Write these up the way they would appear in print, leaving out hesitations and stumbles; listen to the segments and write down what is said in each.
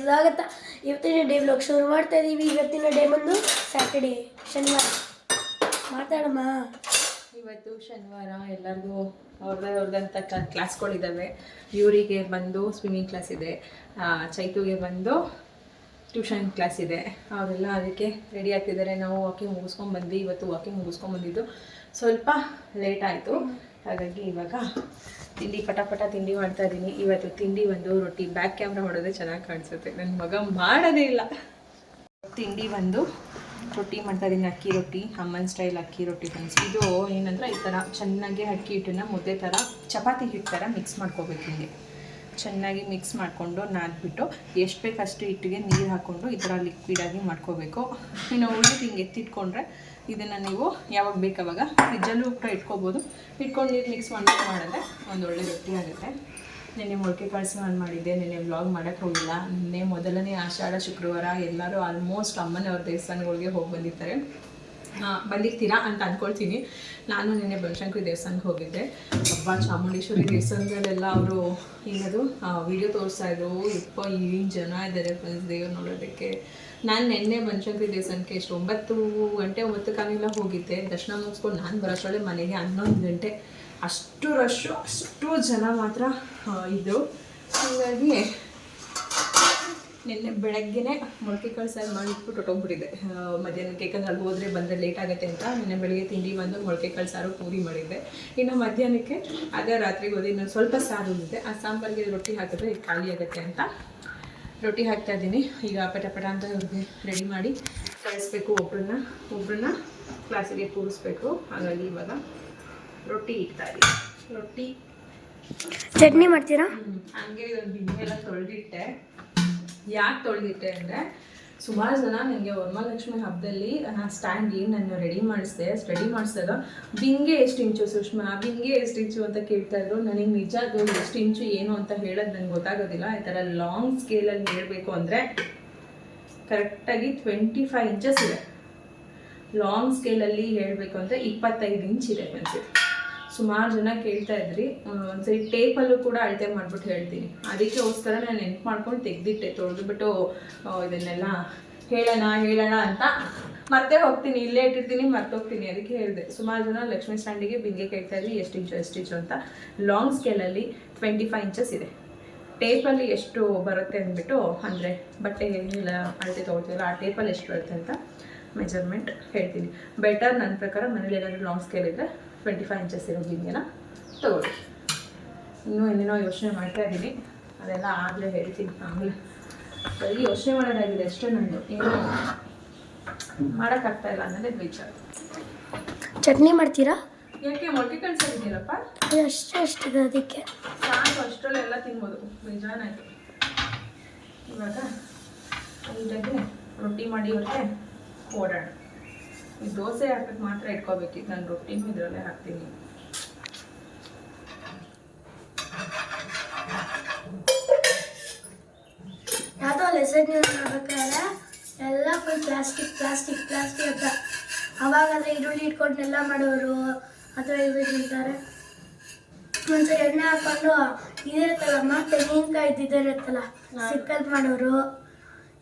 ಸ್ವಾಗತ. ಇವತ್ತಿನ day blog ಶುರು ಮಾಡ್ತಾ ಇದ್ದೀವಿ. ಇವತ್ತಿನ ಡೇ ಬಂದು ಸ್ಯಾಟರ್ಡೇ, ಶನಿವಾರ. ಮಾತಾಡಮ್ಮ. ಇವತ್ತು ಶನಿವಾರ, ಎಲ್ಲರಿಗೂ ಅವ್ರದ್ದಂಥ ಕ್ಲಾಸ್ಗಳಿದ್ದಾವೆ. ಇವರಿಗೆ ಬಂದು ಸ್ವಿಮ್ಮಿಂಗ್ ಕ್ಲಾಸ್ ಇದೆ, ಚೈತುಗೆ ಬಂದು ಟ್ಯೂಷನ್ ಕ್ಲಾಸ್ ಇದೆ. ಅವರೆಲ್ಲ ಅದಕ್ಕೆ ರೆಡಿ ಆಗ್ತಿದ್ದಾರೆ. ನಾವು ವಾಕಿಂಗ್ ಮುಗಿಸ್ಕೊಂಡ್ಬಂದ್ವಿ. ಇವತ್ತು ವಾಕಿಂಗ್ ಮುಗಿಸ್ಕೊಂಡ್ಬಂದಿದ್ದು ಸ್ವಲ್ಪ ಲೇಟ್ ಆಯಿತು. ಹಾಗಾಗಿ ಇವಾಗ ತಿಂಡಿ ಪಟ ತಿಂಡಿ ಮಾಡ್ತಾ ಇದ್ದೀನಿ. ಇವತ್ತು ತಿಂಡಿ ಒಂದು ರೊಟ್ಟಿ. ಬ್ಯಾಕ್ ಕ್ಯಾಮ್ರಾ ಮಾಡೋದೇ ಚೆನ್ನಾಗಿ ಕಾಣಿಸುತ್ತೆ, ನನ್ನ ಮಗ ಮಾಡೋದೇ ಇಲ್ಲ. ತಿಂಡಿ ಒಂದು ರೊಟ್ಟಿ ಮಾಡ್ತಾ ಇದ್ದೀನಿ, ಅಕ್ಕಿ ರೊಟ್ಟಿ, ಅಮ್ಮನ ಸ್ಟೈಲ್ ಅಕ್ಕಿ ರೊಟ್ಟಿ ಫ್ರೆಂಡ್ಸ್. ಇದು ಏನಂದರೆ ಈ ಥರ ಚೆನ್ನಾಗಿ ಅಕ್ಕಿ ಹಿಟ್ಟನ್ನು ಮುದ್ದೆ ಥರ, ಚಪಾತಿ ಹಿಟ್ಟು ಥರ ಮಿಕ್ಸ್ ಮಾಡ್ಕೋಬೇಕು. ಹಿಂಗೆ ಚೆನ್ನಾಗಿ ಮಿಕ್ಸ್ ಮಾಡಿಕೊಂಡು ನಾದ್ಬಿಟ್ಟು ಎಷ್ಟು ಬೇಕಷ್ಟು ಹಿಟ್ಟಿಗೆ ನೀರು ಹಾಕ್ಕೊಂಡು ಈ ಥರ ಲಿಕ್ವಿಡಾಗಿ ಮಾಡ್ಕೋಬೇಕು. ಇನ್ನು ಉಳಿದು ಹಿಂಗೆ ಎತ್ತಿಟ್ಕೊಂಡ್ರೆ ಇದನ್ನು ನೀವು ಯಾವಾಗ ಬೇಕಾವಾಗ ಫ್ರಿಜ್ಜಲ್ಲೂ ಕೂಡ ಇಟ್ಕೋಬೋದು. ಇಟ್ಕೊಂಡು ನೀರು ಮಿಕ್ಸ್ ಮಾಡಿದ್ರೆ ಒಂದು ಒಳ್ಳೆ ರೊಟ್ಟಿ ಆಗುತ್ತೆ. ನೆನ್ನೆ ಮೊಳಕೆ ಕಾಳು ನಾನು ಮಾಡಿದ್ದೆ. ನೆನ್ನೆ ವ್ಲಾಗ್ ಮಾಡೋಕ್ಕೆ ಹೋಗಿಲ್ಲ. ನೆನ್ನೆ ಮೊದಲನೇ ಆಷಾಢ ಶುಕ್ರವಾರ. ಎಲ್ಲರೂ ಆಲ್ಮೋಸ್ಟ್ ಅಮ್ಮನವ್ರ ದೇವಸ್ಥಾನಗಳಿಗೆ ಹೋಗಿ ಬಂದಿರ್ತೀರಾ ಅಂತ ಅಂದ್ಕೊಳ್ತೀನಿ. ನಾನು ನಿನ್ನೆ ಬನಶಂಕರಿ ದೇವಸ್ಥಾನಕ್ಕೆ ಹೋಗಿದ್ದೆ. ಹಬ್ಬ ಚಾಮುಂಡೇಶ್ವರಿ ದೇವಸ್ಥಾನದಲ್ಲೆಲ್ಲ ಅವರು ಏನದು ವಿಡಿಯೋ ತೋರಿಸ್ತಾಯಿದ್ರು. ಏನು ಜನ ಇದ್ದಾರೆ ಫ್ರೆಂಡ್ಸ್ ದೇವ್ರು ನೋಡೋದಕ್ಕೆ. ನಾನು ನಿನ್ನೆ ಬನಶಂಕರಿ ದೇವಸ್ಥಾನಕ್ಕೆ ಎಷ್ಟು 9 ಗಂಟೆ 9 ಕಾಲೆಲ್ಲ ಹೋಗಿದ್ದೆ. ದರ್ಶನ ಮುಗಿಸ್ಕೊಂಡು ನಾನು ಬರೋಷ್ಟೊಳಗೆ ಮನೆಗೆ 11 ಗಂಟೆ. ಅಷ್ಟು ರಶ್ಶು, ಅಷ್ಟು ಜನ ಮಾತ್ರ ಇದ್ದರು. ಹಾಗಾಗಿ ನಿನ್ನೆ ಬೆಳಗ್ಗೆನೇ ಮೊಳಕೆ ಕಾಳು ಸಾರು ಮಾಡಿಟ್ಬಿಟ್ಟು ಹೊಟ್ಟೋಗ್ಬಿಟ್ಟಿದೆ ಮಧ್ಯಾಹ್ನಕ್ಕೆ. ಯಾಕಂದ್ರೆ ಅಲ್ಲಿ ಹೋದರೆ ಬಂದರೆ ಲೇಟ್ ಆಗುತ್ತೆ ಅಂತ ನಿನ್ನೆ ಬೆಳಗ್ಗೆ ತಿಂಡಿ ಬಂದು ಮೊಳಕೆ ಕಾಳು ಸಾರು ಪೂರಿ ಮಾಡಿದ್ದೆ. ಇನ್ನು ಮಧ್ಯಾಹ್ನಕ್ಕೆ ಅದೇ ರಾತ್ರಿಗೆ ಹೋಗಿ ಇನ್ನೊಂದು ಸ್ವಲ್ಪ ಸಾರು ಉಳಿದಿದೆ. ಆ ಸಾಂಬಾರಿಗೆ ರೊಟ್ಟಿ ಹಾಕಿದ್ರೆ ಇದು ಖಾಲಿ ಆಗುತ್ತೆ ಅಂತ ರೊಟ್ಟಿ ಹಾಕ್ತಾಯಿದ್ದೀನಿ. ಈಗ ಪಟ ಅಂತ ಅವ್ರಿಗೆ ರೆಡಿ ಮಾಡಿ ಕಳಿಸ್ಬೇಕು. ಒಬ್ಬರನ್ನ ಕ್ಲಾಸಿಗೆ ಕೂರಿಸ್ಬೇಕು. ಹಾಗಾಗಿ ಇವಾಗ ರೊಟ್ಟಿ ಇಡ್ತಾಯಿದ್ದೀನಿ. ರೊಟ್ಟಿ ಚಟ್ನಿ ಮಾಡ್ತೀರಾ? ಹಂಗೆ ಇದೊಂದು ಬಿಂದಿಗೆ ಎಲ್ಲ ತೊಳೆದಿಟ್ಟೆ. ಯಾಕೆ ತೊಳೆದಿಟ್ಟೆ ಅಂದರೆ ಸುಮಾರು ಜನ ನನಗೆ ವರಮಹಾಲಕ್ಷ್ಮಿ ಹಬ್ಬದಲ್ಲಿ ಸ್ಟ್ಯಾಂಡ್ ಏನು ನಾನು ರೆಡಿ ಮಾಡಿಸಿದಾಗ ಬಿಂಗೆ ಎಷ್ಟು ಇಂಚು ಸುಷ್ಮಾ, ಬಿಂಗೆ ಎಷ್ಟು ಇಂಚು ಅಂತ ಕೇಳ್ತಾಯಿದ್ರು. ನನಗೆ ನಿಜ ಅದು ಎಷ್ಟು ಇಂಚು ಏನು ಅಂತ ಹೇಳೋದು ನನಗೆ ಗೊತ್ತಾಗೋದಿಲ್ಲ. ಈ ಥರ ಲಾಂಗ್ ಸ್ಕೇಲಲ್ಲಿ ಹೇಳಬೇಕು ಅಂದರೆ ಕರೆಕ್ಟಾಗಿ 25 ಇಂಚಸ್ ಇದೆ. ಲಾಂಗ್ ಸ್ಕೇಲಲ್ಲಿ ಹೇಳಬೇಕು ಅಂದರೆ 25 ಇಂಚ್ ಇದೆ ಅನ್ಸುತ್ತೆ. ಸುಮಾರು ಜನ ಕೇಳ್ತಾ ಇದ್ರಿ. ಒಂದ್ಸರಿ ಟೇಪಲ್ಲೂ ಕೂಡ ಅಳತೆ ಮಾಡ್ಬಿಟ್ಟು ಹೇಳ್ತೀನಿ. ಅದಕ್ಕೋಸ್ಕರ ನಾನು ನೆನ್ಪು ಮಾಡ್ಕೊಂಡು ತೆಗೆದಿಟ್ಟೆ, ತೊಳೆದುಬಿಟ್ಟು ಇದನ್ನೆಲ್ಲ ಹೇಳೋಣ ಅಂತ ಮತ್ತೆ ಹೋಗ್ತೀನಿ. ಇಲ್ಲೇ ಇಟ್ಟಿರ್ತೀನಿ, ಮರ್ತೋಗ್ತೀನಿ. ಅದಕ್ಕೆ ಹೇಳಿದೆ. ಸುಮಾರು ಜನ ಲಕ್ಷ್ಮೀ ಸ್ಟ್ಯಾಂಡಿಗೆ ಬಿಂಗೆ ಕೇಳ್ತಾ ಇದ್ರಿ ಎಷ್ಟು ಇಂಚು ಅಂತ. ಲಾಂಗ್ ಸ್ಕೇಲಲ್ಲಿ 25 ಇಂಚಸ್ ಇದೆ. ಟೇಪಲ್ಲಿ ಎಷ್ಟು ಬರುತ್ತೆ ಅಂದ್ಬಿಟ್ಟು, ಅಂದರೆ ಬಟ್ಟೆ ಎಲ್ಲ ಅಳತೆ ತೊಗೊಳ್ತೀವಲ್ಲ ಆ ಟೇಪಲ್ಲಿ ಎಷ್ಟು ಬರುತ್ತೆ ಅಂತ ಮೆಜರ್ಮೆಂಟ್ ಹೇಳ್ತೀನಿ. ಬೆಟರ್ ನನ್ನ ಪ್ರಕಾರ ಮನೇಲಿ ಏನಾದರೂ ಲಾಂಗ್ ಸ್ಕೇಲ್ ಇದ್ದರೆ 25 ಇಂಚಸ್ ಇರೋ ಬಿಂಗೆನ ತೊಗೊಳ್ಳಿ. ಇನ್ನೂ ಏನೇನೋ ಯೋಚನೆ ಮಾಡ್ತಾ ಇದ್ದೀನಿ, ಅದೆಲ್ಲ ಆಗಲೇ ಹೇಳ್ತೀನಿ. ಆಮೇಲೆ ಬರೀ ಯೋಚನೆ ಮಾಡೋದಾಗಿದೆ ಅಷ್ಟೇ. ನಂದು ಏನು ಮಾಡೋಕ್ಕಾಗ್ತಾ ಇಲ್ಲ ಅನ್ನೋದೇ ವಿಚಾರ. ಚಟ್ನಿ ಮಾಡ್ತೀರಾ? ಯಾಕೆ ಮೊಳಕೆ ಕಳ್ಸಿದ್ದೀರಪ್ಪ? ಅಷ್ಟಿದೆ, ಅದಕ್ಕೆ ಸಾಕು. ಅಷ್ಟರಲ್ಲೆಲ್ಲ ತಿನ್ಬೋದು. ಬೇಜಾನಾಯಿತು. ಇವಾಗ ನೀಟಾಗಿ ರೊಟ್ಟಿ ಮಾಡಿ ಹೊರಗೆ ಓಡಾಡ. ಈ ದೋಸೆ ಹಾಕಕ್ಕೆ ಮಾತ್ರ ಇಟ್ಕೋಬೇಕಿತ್ತು. ನಾನು ರೊಟ್ಟಿನೂ ಇದರಲ್ಲೇ ಹಾಕ್ತೀನಿ. ಯಾವುದೋ ಲೆಸನ್ ಮಾಡ್ಬೇಕಾದ್ರೆ ಎಲ್ಲ ಫುಲ್ ಪ್ಲಾಸ್ಟಿಕ್ ಅಂತ. ಅವಾಗಾದರೆ ಈರುಳ್ಳಿ ಇಟ್ಕೊಂಡೆಲ್ಲ ಮಾಡೋರು ಅಥವಾ ಇದು ತಿಂತಾರೆ. ಒಂದ್ಸರಿ ಎಣ್ಣೆ ಹಾಕೊಂಡು ಇದಿರುತ್ತಲ್ಲಮ್ಮ, ತೆಂಗಿನಕಾಯಿ ಇದ್ದಿರುತ್ತಲ್ಲ, ಸಿಕ್ಕಲ್ ಮಾಡೋರು.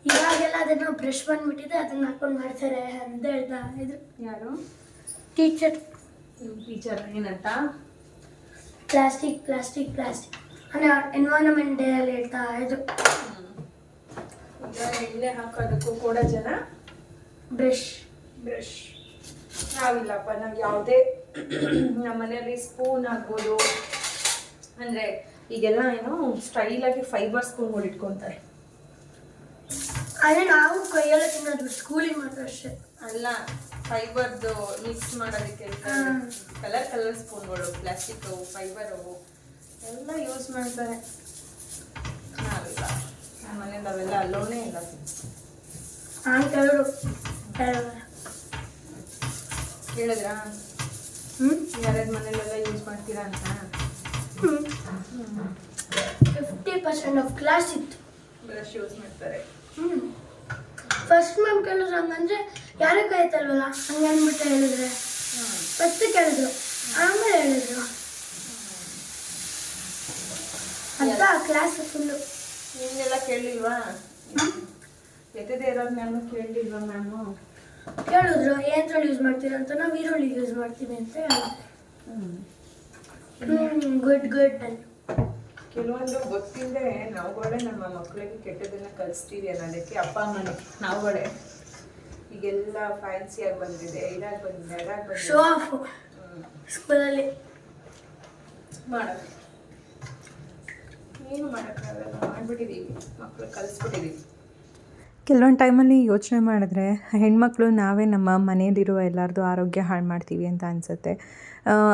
ಇವಾಗೆಲ್ಲ ಅದನ್ನು ಬ್ರಷ್ ಬಂದ್ಬಿಟ್ಟಿದೆ, ಅದನ್ನ ಹಾಕೊಂಡು ಮಾಡ್ತಾರೆ ಅಂತ ಹೇಳ್ತಾ ಇದ್ರು. ಯಾರು? ಟೀಚರ್ ಏನಂತ? ಪ್ಲಾಸ್ಟಿಕ್ ಅಂದರೆ ಎನ್ವೈರನ್ಮೆಂಟ್ ಡೇ ಅಲ್ಲಿ ಹೇಳ್ತಾ ಇದ್ರು. ಈಗ ಎಣ್ಣೆ ಹಾಕೋದಕ್ಕೂ ಕೂಡ ಜನ ಬ್ರಷ್ ನಾವಿಲ್ಲಪ್ಪ. ನಾವು ಯಾವುದೇ ನಮ್ಮ ಮನೆಯಲ್ಲಿ ಸ್ಪೂನ್ ಆಗ್ಬೋದು, ಅಂದರೆ ಈಗೆಲ್ಲ ಏನು ಸ್ಟೈಲಾಗಿ ಫೈಬರ್ ಸ್ಪೂನ್ಗಳು ಇಟ್ಕೊತಾರೆ. ಅದೇ ನಾವು ಕೈಯೆಲ್ಲ ತಿನ್ನೋದು, ಸ್ಕೂಲಿಗೆ ಮಾತ್ರ ಅಷ್ಟೇ. ಅಲ್ಲ, ಫೈಬರ್ದು ಮಿಕ್ಸ್ ಮಾಡೋದಕ್ಕೆ ಕಲರ್ ಸ್ಪೂನ್ಗಳು, ಪ್ಲಾಸ್ಟಿಕ್ಕು, ಫೈಬರು ಎಲ್ಲ ಯೂಸ್ ಮಾಡ್ತಾರೆ. ನಾವಿಲ್ಲ, ನಮ್ಮ ಮನೇಲಿ ಅವೆಲ್ಲ ಅಲ್ಲೋನೇ ಇಲ್ಲ. ಹೇಳಿದ್ರಾ ಯಾರ್ಯಾರ ಮನೇಲೆಲ್ಲ ಯೂಸ್ ಮಾಡ್ತೀರಾ ಅಂತ? 50% ಆಫ್ ಕ್ಲಾಸ್ ಇತ್ತು. ಬ್ರಷ್ ಯೂಸ್ ಮಾಡ್ತಾರೆ. ಫಸ್ಟ್ ಮ್ಯಾಮ್ ಕೇಳಿದ್ರು ಹಂಗಂದ್ರೆ ಯಾರೇ ಕಾಯ್ತಲ್ವಲ್ಲ ಹಂಗೆ ಅಂದ್ಬಿಟ್ಟು ಹೇಳಿದ್ರೆ ಫಸ್ಟ್ ಕೇಳಿದ್ರು, ಆಮೇಲೆ ಹೇಳಿದ್ರು ಅಂತ ಕ್ಲಾಸ್ ಫುಲ್ಲು. ನಿನ್ನೆಲ್ಲ ಕೇಳಿಲ್ವಾ? ಎತ್ತದೇ ಇರೋದು ನಾನು ಕೇಳಿಲ್ವ ಮ್ಯಾಮು? ಕೇಳಿದ್ರು ಏನ್ರಲ್ಲಿ ಯೂಸ್ ಮಾಡ್ತೀರಾ ಅಂತ, ನಾವು ಈರುಳ್ಳಿ ಯೂಸ್ ಮಾಡ್ತೀವಿ ಅಂತ ಹೇಳಿದ್ರು. ಗುಡ್ ಅಂತ. ಕೆಲವೊಂದು ಗೊತ್ತಿಲ್ಲದೆ ನಾವುಗಳೇ ನಮ್ಮ ಮಕ್ಕಳಿಗೆ ಕೆಟ್ಟದನ್ನ ಕಲಿಸ್ತೀವಿ ಅನ್ನೋದಕ್ಕೆ ಅಪ್ಪ ಅಮ್ಮನೇ ನಾವುಗಳೇ ಈಗೆಲ್ಲ ಫ್ಯಾನ್ಸಿಯಾಗಿ ಬಂದಿದೆ, ಇದಾಗಿ ಬಂದಿದೆ, ಅದಾಗಿ ಬಂದಿದೆ, ಶೋ ಆಫ್ ಸ್ಕೂಲಲ್ಲಿ ಮಾಡೋದು ಏನು ಮಾಡೋಕ್ಕಾಗಲ್ಲ, ಮಾಡಿಬಿಟ್ಟಿದ್ದೀವಿ, ಮಕ್ಕಳು ಕಲಿಸ್ಬಿಟ್ಟಿದ್ದೀವಿ. ಕೆಲವೊಂದು ಟೈಮಲ್ಲಿ ಯೋಚನೆ ಮಾಡಿದ್ರೆ ಹೆಣ್ಮಕ್ಳು ನಾವೇ ನಮ್ಮ ಮನೆಯಲ್ಲಿರುವ ಎಲ್ಲರದ್ದು ಆರೋಗ್ಯ ಹಾಳು ಮಾಡ್ತೀವಿ ಅಂತ ಅನಿಸುತ್ತೆ.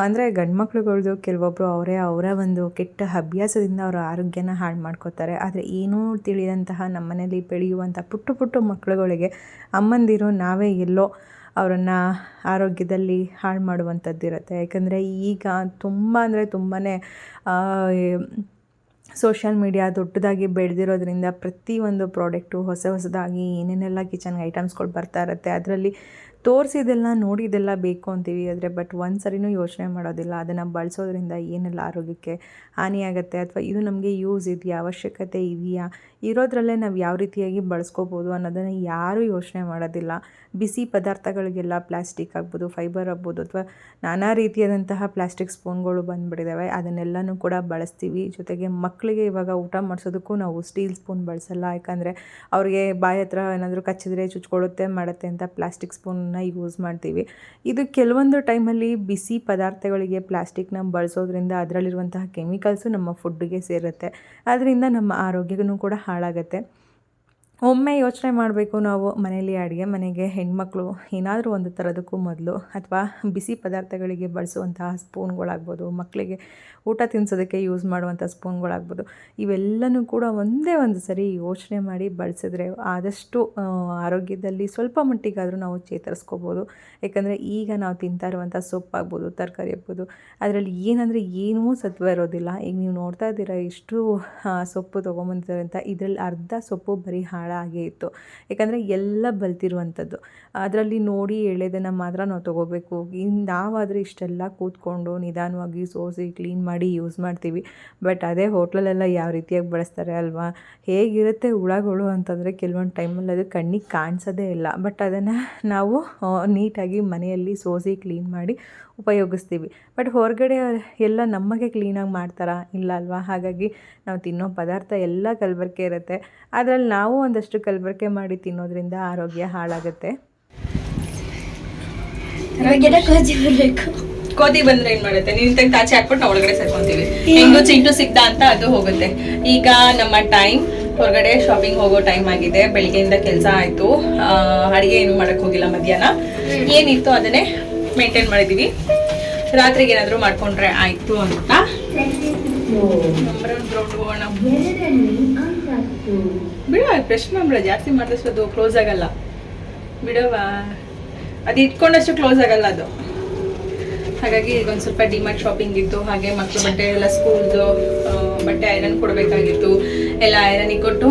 ಅಂದರೆ ಗಂಡು ಮಕ್ಳುಗಳ್ದು ಕೆಲವೊಬ್ಬರು ಅವರ ಒಂದು ಕೆಟ್ಟ ಅಭ್ಯಾಸದಿಂದ ಅವರ ಆರೋಗ್ಯನ ಹಾಳು ಮಾಡ್ಕೋತಾರೆ. ಆದರೆ ಏನೂ ತಿಳಿದಂತಹ ನಮ್ಮ ಮನೇಲಿ ಬೆಳೆಯುವಂಥ ಪುಟ್ಟ ಮಕ್ಕಳುಗಳಿಗೆ ಅಮ್ಮಂದಿರು ನಾವೇ ಎಲ್ಲೋ ಅವರನ್ನು ಆರೋಗ್ಯದಲ್ಲಿ ಹಾಳು ಮಾಡುವಂಥದ್ದಿರುತ್ತೆ. ಯಾಕಂದರೆ ಈಗ ತುಂಬ ಅಂದರೆ ತುಂಬಾ ಸೋಷಿಯಲ್ ಮೀಡಿಯಾ ದೊಡ್ಡದಾಗಿ ಬೆಳೆದಿರೋದ್ರಿಂದ ಪ್ರತಿಯೊಂದು ಪ್ರಾಡಕ್ಟು ಹೊಸದಾಗಿ ಏನೇನೆಲ್ಲ ಕಿಚನ್ಗೆ ಐಟಮ್ಸ್ಗಳು ಬರ್ತಾ ಇರುತ್ತೆ. ಅದರಲ್ಲಿ ತೋರಿಸಿದೆಲ್ಲ ನೋಡಿದೆಲ್ಲ ಬೇಕು ಅಂತೀವಿ, ಆದರೆ ಬಟ್ ಒಂದು ಸರಿನೂ ಯೋಚನೆ ಮಾಡೋದಿಲ್ಲ ಅದನ್ನು ಬಳಸೋದ್ರಿಂದ ಏನೆಲ್ಲ ಆರೋಗ್ಯಕ್ಕೆ ಹಾನಿಯಾಗತ್ತೆ, ಅಥವಾ ಇದು ನಮಗೆ ಯೂಸ್ ಇದೆಯಾ, ಅವಶ್ಯಕತೆ ಇದೆಯಾ, ಇರೋದ್ರಲ್ಲೇ ನಾವು ಯಾವ ರೀತಿಯಾಗಿ ಬಳಸ್ಕೋಬೋದು ಅನ್ನೋದನ್ನು ಯಾರೂ ಯೋಚನೆ ಮಾಡೋದಿಲ್ಲ. ಬಿಸಿ ಪದಾರ್ಥಗಳಿಗೆಲ್ಲ ಪ್ಲಾಸ್ಟಿಕ್ ಆಗ್ಬೋದು, ಫೈಬರ್ ಆಗ್ಬೋದು, ಅಥವಾ ನಾನಾ ರೀತಿಯಾದಂತಹ ಪ್ಲಾಸ್ಟಿಕ್ ಸ್ಪೂನ್ಗಳು ಬಂದುಬಿಟ್ಟಿದ್ದಾವೆ. ಅದನ್ನೆಲ್ಲನೂ ಕೂಡ ಬಳಸ್ತೀವಿ. ಜೊತೆಗೆ ಮಕ್ಕಳಿಗೆ ಇವಾಗ ಊಟ ಮಾಡಿಸೋದಕ್ಕೂ ನಾವು ಸ್ಟೀಲ್ ಸ್ಪೂನ್ ಬಳಸಲ್ಲ. ಯಾಕಂದರೆ ಅವ್ರಿಗೆ ಬಾಯಿ ಹತ್ರ ಏನಾದರೂ ಕಚ್ಚಿದ್ರೆ ಚುಚ್ಕೊಳ್ಳುತ್ತೆ ಮಾಡುತ್ತೆ ಅಂತ ಪ್ಲಾಸ್ಟಿಕ್ ಸ್ಪೂನ್ನ ಯೂಸ್ ಮಾಡ್ತೀವಿ. ಇದು ಕೆಲವೊಂದು ಟೈಮಲ್ಲಿ ಬಿಸಿ ಪದಾರ್ಥಗಳಿಗೆ ಪ್ಲಾಸ್ಟಿಕ್ನ ಬಳಸೋದ್ರಿಂದ ಅದರಲ್ಲಿರುವಂತಹ ಕೆಮಿಕಲ್ಸು ನಮ್ಮ ಫುಡ್ಡಿಗೆ ಸೇರುತ್ತೆ. ಅದರಿಂದ ನಮ್ಮ ಆರೋಗ್ಯನೂ ಕೂಡ ಹಾಳಾಗುತ್ತೆ. ಒಮ್ಮೆ ಯೋಚನೆ ಮಾಡಬೇಕು ನಾವು ಮನೆಯಲ್ಲಿ ಅಡುಗೆ ಮನೆಗೆ ಹೆಣ್ಮಕ್ಳು ಏನಾದರೂ ಒಂದು ಥರದಕ್ಕೂ ಮೊದಲು, ಅಥವಾ ಬಿಸಿ ಪದಾರ್ಥಗಳಿಗೆ ಬಳಸುವಂತಹ ಸ್ಪೂನ್ಗಳಾಗ್ಬೋದು, ಮಕ್ಕಳಿಗೆ ಊಟ ತಿನ್ನಿಸೋದಕ್ಕೆ ಯೂಸ್ ಮಾಡುವಂಥ ಸ್ಪೂನ್ಗಳಾಗ್ಬೋದು, ಇವೆಲ್ಲನೂ ಕೂಡ ಒಂದೇ ಒಂದು ಸರಿ ಯೋಚನೆ ಮಾಡಿ ಬಳಸಿದ್ರೆ ಆದಷ್ಟು ಆರೋಗ್ಯದಲ್ಲಿ ಸ್ವಲ್ಪ ಮಟ್ಟಿಗಾದರೂ ನಾವು ಚೇತರಿಸ್ಕೋಬೋದು. ಯಾಕಂದರೆ ಈಗ ನಾವು ತಿಂತಾ ಇರುವಂಥ ಸೊಪ್ಪಾಗ್ಬೋದು, ತರಕಾರಿ ಆಗ್ಬೋದು, ಅದರಲ್ಲಿ ಏನೂ ಸತ್ವ ಇರೋದಿಲ್ಲ. ಈಗ ನೀವು ನೋಡ್ತಾ ಇದ್ದೀರಾ ಎಷ್ಟು ಸೊಪ್ಪು ತೊಗೊಂಬಂದಿದ್ದಾರೆ ಅಂತ, ಇದರಲ್ಲಿ ಅರ್ಧ ಸೊಪ್ಪು ಬರೀ ಹಾಳಾಗೇ ಇತ್ತು. ಯಾಕಂದರೆ ಎಲ್ಲ ಬಲ್ತಿರುವಂಥದ್ದು, ಅದರಲ್ಲಿ ನೋಡಿ ಎಳೆದನ್ನು ಮಾತ್ರ ನಾವು ತೊಗೋಬೇಕು. ನಾವಾದರೆ ಇಷ್ಟೆಲ್ಲ ಕೂತ್ಕೊಂಡು ನಿಧಾನವಾಗಿ ಸೋಸಿ ಕ್ಲೀನ್ ಮಾಡಿ ಯೂಸ್ ಮಾಡ್ತೀವಿ. ಬಟ್ ಅದೇ ಹೋಟ್ಲಲ್ಲೆಲ್ಲ ಯಾವ ರೀತಿಯಾಗಿ ಬಳಸ್ತಾರೆ ಅಲ್ವಾ, ಹೇಗಿರುತ್ತೆ ಹುಳಗಳು ಅಂತಂದರೆ ಕೆಲವೊಂದು ಟೈಮಲ್ಲಿ ಅದು ಕಣ್ಣಿಗೆ ಕಾಣಿಸೋದೇ ಇಲ್ಲ. ಬಟ್ ಅದನ್ನು ನಾವು ನೀಟಾಗಿ ಮನೆಯಲ್ಲಿ ಸೋಸಿ ಕ್ಲೀನ್ ಮಾಡಿ ಉಪಯೋಗಿಸ್ತೀವಿ. ಬಟ್ ಹೊರಗಡೆ ಎಲ್ಲ ನಮಗೆ ಕ್ಲೀನಾಗಿ ಮಾಡ್ತಾರಾ? ಇಲ್ಲ ಅಲ್ವಾ. ಹಾಗಾಗಿ ನಾವು ತಿನ್ನೋ ಪದಾರ್ಥ ಎಲ್ಲ ಕಲಬೆರಕೆ ಇರುತ್ತೆ. ಅದರಲ್ಲಿ ನಾವು ಒಂದಷ್ಟು ಕಲಬೆರಕೆ ಮಾಡಿ ತಿನ್ನೋದ್ರಿಂದ ಆರೋಗ್ಯ ಹಾಳಾಗುತ್ತೆ. ಕೋತಿ ಬಂದ್ರೆ ಏನ್ ಮಾಡುತ್ತೆ, ನೀನ್ ತಾಚೆ ಹಾಕ್ಬಿಟ್ಟು ನಾವು ಒಳಗಡೆ ಸೇರ್ಕೊಂತೀವಿ. ಹೆಂಗು ಚಿಂಟು ಸಿಗ್ದ ಅಂತ ಅದು ಹೋಗುತ್ತೆ. ಈಗ ನಮ್ಮ ಟೈಮ್ ಹೊರಗಡೆ ಶಾಪಿಂಗ್ ಹೋಗೋ ಟೈಮ್ ಆಗಿದೆ. ಬೆಳಿಗ್ಗೆಯಿಂದ ಕೆಲಸ ಆಯ್ತು, ಅಡಿಗೆ ಏನು ಮಾಡಕ್ ಹೋಗಿಲ್ಲ. ಮಧ್ಯಾಹ್ನ ಏನಿತ್ತು ಅದನ್ನೇ ಮೇಂಟೈನ್ ಮಾಡಿದೀವಿ. ರಾತ್ರಿಗೆ ಏನಾದ್ರು ಮಾಡ್ಕೊಂಡ್ರೆ ಆಯ್ತು ಅಂತ ಬಿಡುವ. ಫ್ರೆಶ್ ಮಾಂಬಳ ಜಾಸ್ತಿ ಮಾಡಿದಷ್ಟು ಅದು ಕ್ಲೋಸ್ ಆಗಲ್ಲ ಬಿಡುವ. ಅದು ಇಟ್ಕೊಂಡಷ್ಟು ಕ್ಲೋಸ್ ಆಗಲ್ಲ ಅದು. ಹಾಗಾಗಿ ಈಗ ಒಂದು ಸ್ವಲ್ಪ ಡಿಮಾರ್ಟ್ ಶಾಪಿಂಗ್ ಇತ್ತು. ಹಾಗೆ ಮಕ್ಕಳು ಬಟ್ಟೆ ಎಲ್ಲ ಸ್ಕೂಲ್ದು ಬಟ್ಟೆ ಐರನ್ ಕೊಡಬೇಕಾಗಿತ್ತು. ಎಲ್ಲ ಐರನಿಗೆ ಕೊಟ್ಟು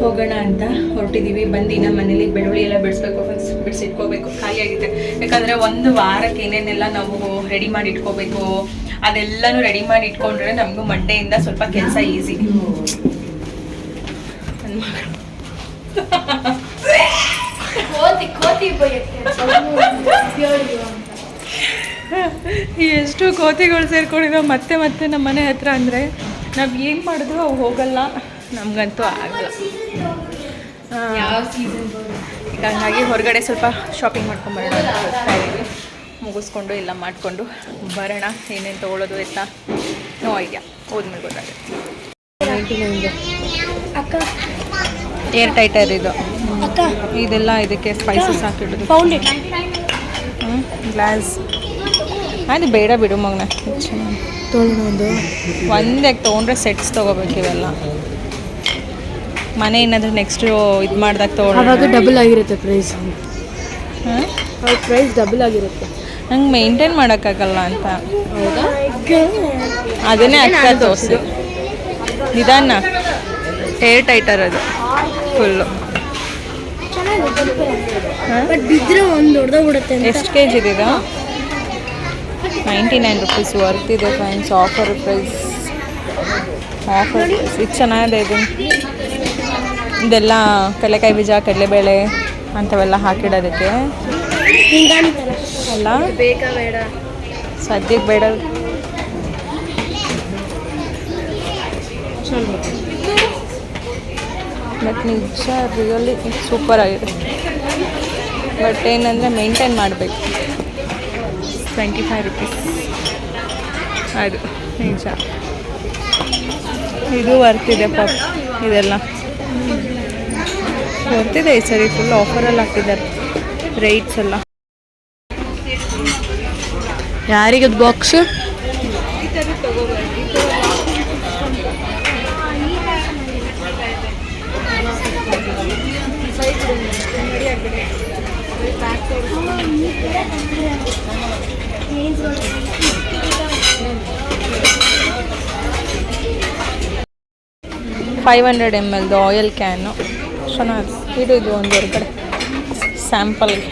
ಹೋಗೋಣ ಅಂತ ಹೊರಟಿದ್ದೀವಿ. ಬಂದಿನ ಮನೇಲಿ ಬೆಳ್ಳುಳ್ಳಿ ಎಲ್ಲ ಬಿಡಿಸಿಟ್ಕೋಬೇಕು, ಖಾಲಿ ಆಗಿದೆ. ಯಾಕಂದರೆ ಒಂದು ವಾರಕ್ಕೆ ಏನೇನೆಲ್ಲ ನಾವು ರೆಡಿ ಮಾಡಿ ಇಟ್ಕೋಬೇಕು ಅದೆಲ್ಲನೂ ರೆಡಿ ಮಾಡಿ ಇಟ್ಕೊಂಡ್ರೆ ನಮಗೂ ಮಂಡೆಯಿಂದ ಸ್ವಲ್ಪ ಕೆಲಸ ಈಸಿ. ಎಷ್ಟು ಕೋತಿಗಳು ಸೇರ್ಕೊಂಡಿರೋ ಮತ್ತೆ ನಮ್ಮ ಮನೆ ಹತ್ರ. ಅಂದರೆ ನಾವು ಏನು ಮಾಡಿದ್ರು ಅವು ಹೋಗಲ್ಲ, ನಮಗಂತೂ ಆಗಲ್ಲ. ಈಗ ಹಂಗಾಗಿ ಹೊರಗಡೆ ಸ್ವಲ್ಪ ಶಾಪಿಂಗ್ ಮಾಡ್ಕೊಂಬರೋಣ ಅಂತ ಹೋಗ್ತಾ ಇದ್ದೀವಿ. ಮುಗಿಸ್ಕೊಂಡು ಎಲ್ಲ ಮಾಡಿಕೊಂಡು ಬರೋಣ. ಏನೇನು ತೊಗೊಳ್ಳೋದು ಎತ್ತ ನೋ ಐಡಿಯಾ, ಹೋದ್ಮೇಲೆ ಗೊತ್ತಾಗುತ್ತೆ. ಏರ್ ಟೈಟರ್ ಇದು ಇದೆಲ್ಲ ಇದಕ್ಕೆ ಸ್ಪೈಸಸ್ ಹಾಕಿಡೋದು. ಗ್ಲಾಸ್ ಅದು ಬೇಡ ಬಿಡು ಮಗನ. ಒಂದೇ ತೊಗೊಂಡ್ರೆ ಸೆಟ್ಸ್ ತೊಗೋಬೇಕು. ಇವೆಲ್ಲ ಮನೆ ಏನಾದರೂ ನೆಕ್ಸ್ಟು ಇದು ಮಾಡ್ದಾಗ ತೊಗೊಂಡು ಡಬಲ್ ಆಗಿರುತ್ತೆ ಪ್ರೈಸ್. ಪ್ರೈಸ್ ಡಬಲ್ ಆಗಿರುತ್ತೆ. ನಂಗೆ ಮೇಂಟೈನ್ ಮಾಡೋಕ್ಕಾಗಲ್ಲ ಅಂತ. ಅದನ್ನೇ ಅಕ್ಕ ತೋರಿಸಿ ನಿಧಾನ. ಏರ್ ಟೈಟರ್ ಅದು ಫುಲ್ಲು. ಎಷ್ಟು ಕೆ ಜಿ ಇದೆ? 99 rupees ವರ್ತ್ ಇದೆ ಫ್ರೆಂಡ್ಸ್. Offer price. ಇದು ಚೆನ್ನಾಗಿದೆ. ಇದು ಇದೆಲ್ಲ ಕಡಲೆಕಾಯಿ ಬೀಜ, ಕಡಲೆಬೇಳೆ ಅಂಥವೆಲ್ಲ ಹಾಕಿಡೋದಕ್ಕೆ ಅಲ್ಲ. ಬೇಕಾ ಬೇಡ? ಸದ್ಯಕ್ಕೆ ಬೇಡ. ಬಟ್ ನಿಜ ರಿಯಲಿ ಸೂಪರ್ ಆಗಿದೆ. ಬಟ್ ಏನಂದರೆ ಮೇಂಟೈನ್ ಮಾಡಬೇಕು. 25 ರುಪೀಸ್ ಅದು ನಿಜ. ಇದು ವರ್ತಿದೆ ಪಾಪ, ಇದೆಲ್ಲ ವರ್ತಿದೆ. ಈ ಸರಿ ಫುಲ್ ಆಫರಲ್ಲಿ ಹಾಕಿದ್ದಾರೆ ರೇಟ್ಸ್ ಎಲ್ಲ. ಯಾರಿಗದು ಬಾಕ್ಸು? $500 ml ಆಯಿಲ್ ಕ್ಯಾನು ಚೆನ್ನಾಗಿ. ಇದು ಒಂದು ಹೊರಗಡೆ ಸ್ಯಾಂಪಲ್ಗೆ